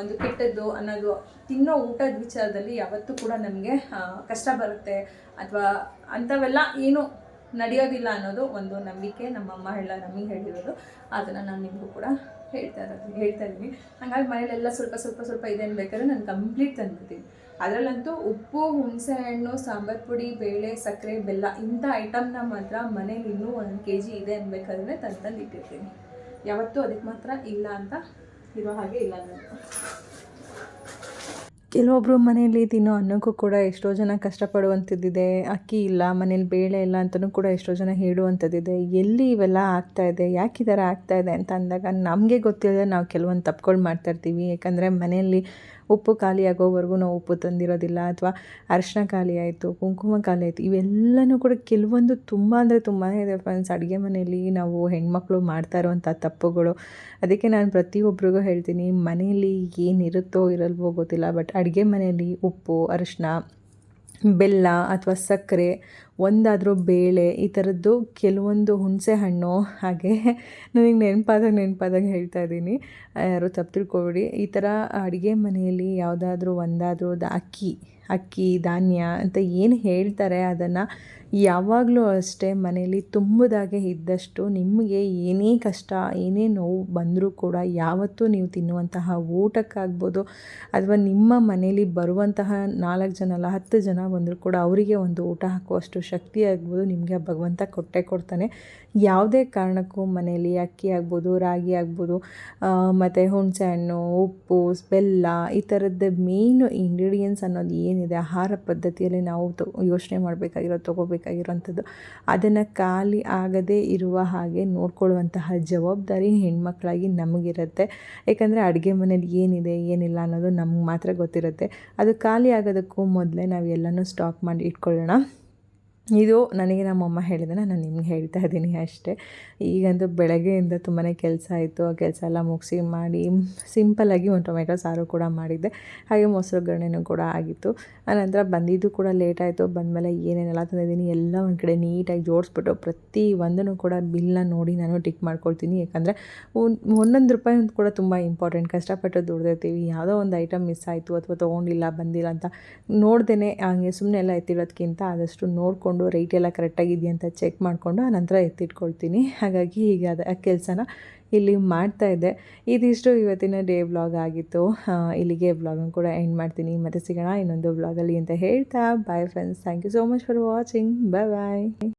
ಒಂದು ಕೆಟ್ಟದ್ದು ಅನ್ನೋದು ತಿನ್ನೋ ಊಟದ ವಿಚಾರದಲ್ಲಿ ಯಾವತ್ತೂ ಕೂಡ ನಮಗೆ ಕಷ್ಟ ಬರುತ್ತೆ ಅಥವಾ ಅಂಥವೆಲ್ಲ ಏನು ನಡೆಯೋದಿಲ್ಲ ಅನ್ನೋದು ಒಂದು ನಂಬಿಕೆ. ನಮ್ಮಮ್ಮ ನಮಗೆ ಹೇಳಿರೋದು, ಅದನ್ನು ನಾನು ನಿಮಗೂ ಕೂಡ ಹೇಳ್ತಾ ಇದ್ದೀನಿ. ಹಾಗಾಗಿ ಮನೇಲೆಲ್ಲ ಸ್ವಲ್ಪ ಇದೇನು ಬೇಕಾದ್ರೆ ನಾನು ಕಂಪ್ಲೀಟ್ ತಂದ್ಬಿಡ್ತೀನಿ. ಅದರಲ್ಲಂತೂ ಉಪ್ಪು, ಹುಣಸೆಹಣ್ಣು, ಸಾಂಬಾರು ಪುಡಿ, ಬೇಳೆ, ಸಕ್ಕರೆ, ಬೆಲ್ಲ ಇಂಥ ಐಟಮ್ನ ಮಾತ್ರ ಮನೇಲಿ ಇನ್ನೂ 1 kg ಇದೆ ಅನ್ಬೇಕಾದ್ರೆ ತಂದು ಇಟ್ಟಿರ್ತೀನಿ. ಯಾವತ್ತೂ ಅದಕ್ಕೆ ಮಾತ್ರ ಇಲ್ಲ ಅಂತ ಇರೋ ಹಾಗೆ ಇಲ್ಲ ನಾನು. ಕೆಲವೊಬ್ಬರು ಮನೆಯಲ್ಲಿ ತಿನ್ನೋ ಅನ್ನಕ್ಕೂ ಕೂಡ ಎಷ್ಟೋ ಜನ ಕಷ್ಟಪಡುವಂಥದ್ದಿದೆ. ಅಕ್ಕಿ ಇಲ್ಲ, ಮನೇಲಿ ಬೇಳೆ ಇಲ್ಲ ಅಂತಲೂ ಕೂಡ ಎಷ್ಟೋ ಜನ ಹೇಳುವಂಥದ್ದಿದೆ. ಎಲ್ಲಿ ಇವೆಲ್ಲ ಆಗ್ತಾಯಿದೆ, ಯಾಕೆ ಈ ಥರ ಆಗ್ತಾಯಿದೆ ಅಂತ ಅಂದಾಗ ನಮಗೆ ಗೊತ್ತಿಲ್ಲದೆ ನಾವು ಕೆಲವೊಂದು ತಪ್ಪುಗಳು ಮಾಡ್ತಾಯಿರ್ತೀವಿ. ಯಾಕಂದರೆ ಮನೆಯಲ್ಲಿ ಉಪ್ಪು ಖಾಲಿ ಆಗೋವರೆಗೂ ನಾವು ಉಪ್ಪು ತಂದಿರೋದಿಲ್ಲ, ಅಥವಾ ಅರಿಶಿನ ಖಾಲಿ ಆಯಿತು, ಕುಂಕುಮ ಖಾಲಿ ಆಯಿತು. ಇವೆಲ್ಲನೂ ಕೂಡ ಕೆಲವೊಂದು ತುಂಬ ಇದೆ ಫ್ರೆಂಡ್ಸ್. ಅಡುಗೆ ಮನೆಯಲ್ಲಿ ನಾವು ಹೆಣ್ಮಕ್ಳು ಮಾಡ್ತಾ ಇರುವಂಥ ತಪ್ಪುಗಳು. ಅದಕ್ಕೆ ನಾನು ಪ್ರತಿಯೊಬ್ಬರಿಗೂ ಹೇಳ್ತೀನಿ, ಮನೆಯಲ್ಲಿ ಏನಿರುತ್ತೋ ಇರಲ್ವೋ ಗೊತ್ತಿಲ್ಲ, ಬಟ್ ಅಡುಗೆ ಮನೆಯಲ್ಲಿ ಉಪ್ಪು, ಅರಿಶಿನ, ಬೆಲ್ಲ ಅಥವಾ ಸಕ್ಕರೆ, ಒಂದಾದರೂ ಬೇಳೆ, ಈ ಥರದ್ದು ಕೆಲವೊಂದು ಹುಣಸೆ ಹಣ್ಣು, ಹಾಗೆ ನನಗೆ ನೆನಪಾದಾಗ ಹೇಳ್ತಾ ಇದ್ದೀನಿ, ಯಾರು ತಪ್ಪು ತಿಳ್ಕೊಬೇಡಿ. ಈ ಥರ ಅಡುಗೆ ಮನೆಯಲ್ಲಿ ಯಾವುದಾದ್ರೂ ಒಂದಾದರೂ ಅಕ್ಕಿ ಧಾನ್ಯ ಅಂತ ಏನು ಹೇಳ್ತಾರೆ ಅದನ್ನು ಯಾವಾಗಲೂ ಅಷ್ಟೇ ಮನೆಯಲ್ಲಿ ತುಂಬದಾಗೆ ಇದ್ದಷ್ಟು ನಿಮಗೆ ಏನೇ ಕಷ್ಟ, ಏನೇ ನೋವು ಬಂದರೂ ಕೂಡ ಯಾವತ್ತೂ ನೀವು ತಿನ್ನುವಂತಹ ಊಟಕ್ಕಾಗ್ಬೋದು ಅಥವಾ ನಿಮ್ಮ ಮನೇಲಿ ಬರುವಂತಹ 4 ಜನ ಅಲ್ಲ 10 ಜನ ಬಂದರೂ ಕೂಡ ಅವರಿಗೆ ಒಂದು ಊಟ ಹಾಕುವಷ್ಟು ಶಕ್ತಿ ಆಗ್ಬೋದು ನಿಮಗೆ ಭಗವಂತ ಕೊಡ್ತಾನೆ. ಯಾವುದೇ ಕಾರಣಕ್ಕೂ ಮನೆಯಲ್ಲಿ ಅಕ್ಕಿ ಆಗ್ಬೋದು, ರಾಗಿ ಆಗ್ಬೋದು, ಮತ್ತು ಹುಣಸೆಹಣ್ಣು, ಉಪ್ಪು, ಬೆಲ್ಲ ಈ ಥರದ್ದು ಮೇಯ್ನು ಇಂಗ್ರೀಡಿಯೆಂಟ್ಸ್ ಅನ್ನೋದು ಏನಿದೆ ಆಹಾರ ಪದ್ಧತಿಯಲ್ಲಿ ನಾವು ಯೋಚನೆ ತೊಗೋಬೇಕಾಗಿರೋಂಥದ್ದು, ಅದನ್ನು ಖಾಲಿ ಆಗದೇ ಇರುವ ಹಾಗೆ ನೋಡ್ಕೊಳ್ಳುವಂತಹ ಜವಾಬ್ದಾರಿ ಹೆಣ್ಮಕ್ಳಾಗಿ ನಮಗಿರುತ್ತೆ. ಯಾಕಂದರೆ ಅಡುಗೆ ಮನೇಲಿ ಏನಿದೆ ಏನಿಲ್ಲ ಅನ್ನೋದು ನಮ್ಗೆ ಮಾತ್ರ ಗೊತ್ತಿರುತ್ತೆ. ಅದು ಖಾಲಿ ಆಗೋದಕ್ಕೂ ಮೊದಲೇ ನಾವು ಎಲ್ಲನೂ ಸ್ಟಾಕ್ ಮಾಡಿ ಇಟ್ಕೊಳ್ಳೋಣ. ಇದು ನನಗೆ ನಮ್ಮಮ್ಮ ಹೇಳಿದ್ದನ್ನು ನಾನು ನಿಮ್ಗೆ ಹೇಳ್ತಾ ಇದ್ದೀನಿ ಅಷ್ಟೇ. ಈಗಂತೂ ಬೆಳಗ್ಗೆಯಿಂದ ತುಂಬಾ ಕೆಲಸ ಆಯಿತು. ಆ ಕೆಲಸ ಎಲ್ಲ ಮುಗಿಸಿ ಮಾಡಿ ಸಿಂಪಲ್ಲಾಗಿ ಒಂದು ಟೊಮೆಟೊ ಸಾರು ಕೂಡ ಮಾಡಿದ್ದೆ, ಹಾಗೆ ಮೊಸರು ಒಗ್ಗರಣೆನೂ ಕೂಡ ಆಗಿತ್ತು. ಆನಂತರ ಬಂದಿದ್ದು ಕೂಡ ಲೇಟ್ ಆಯಿತು. ಬಂದಮೇಲೆ ಏನೇನೆಲ್ಲ ತಂದಿದ್ದೀನಿ ಎಲ್ಲ ಒಂದು ಕಡೆ ನೀಟಾಗಿ ಜೋಡಿಸ್ಬಿಟ್ಟು ಪ್ರತಿ ಒಂದನ್ನು ಕೂಡ ಬಿಲ್ನ ನೋಡಿ ನಾನು ಟಿಕ್ ಮಾಡ್ಕೊಳ್ತೀನಿ. ಯಾಕಂದರೆ ಒಂದೊಂದು ರೂಪಾಯಿ ಕೂಡ ತುಂಬ ಇಂಪಾರ್ಟೆಂಟ್. ಕಷ್ಟಪಟ್ಟು ದುಡ್ದಿರ್ತೀವಿ, ಯಾವುದೋ ಒಂದು ಐಟಮ್ ಮಿಸ್ ಆಯಿತು ಅಥವಾ ತೊಗೊಂಡಿಲ್ಲ ಬಂದಿಲ್ಲ ಅಂತ ನೋಡ್ದೇ ಹಂಗೆ ಸುಮ್ಮನೆ ಎಲ್ಲ ಎತ್ತಿಡೋದಕ್ಕಿಂತ ಆದಷ್ಟು ನೋಡಿಕೊಂಡು ರೈಟ್ ಎಲ್ಲ ಕರೆಕ್ಟಾಗಿದೆಯಾ ಅಂತ ಚೆಕ್ ಮಾಡಿಕೊಂಡು ಆನಂತರ ಎತ್ತಿಟ್ಕೊಳ್ತೀನಿ. ಹಾಗಾಗಿ ಹೀಗೆ ಆ ಕೆಲಸನ ಇಲ್ಲಿ ಮಾಡ್ತಾಯಿದ್ದೆ. ಇದಿಷ್ಟು ಇವತ್ತಿನ ಡೇ ವ್ಲಾಗ್ ಆಗಿತ್ತು. ಇಲ್ಲಿಗೆ ವ್ಲಾಗನ್ನು ಕೂಡ ಎಂಡ್ ಮಾಡ್ತೀನಿ. ಮತ್ತೆ ಸಿಗೋಣ ಇನ್ನೊಂದು ವ್ಲಾಗಲ್ಲಿ ಅಂತ ಹೇಳ್ತಾ bye friends. Thank you so much for watching. Bye.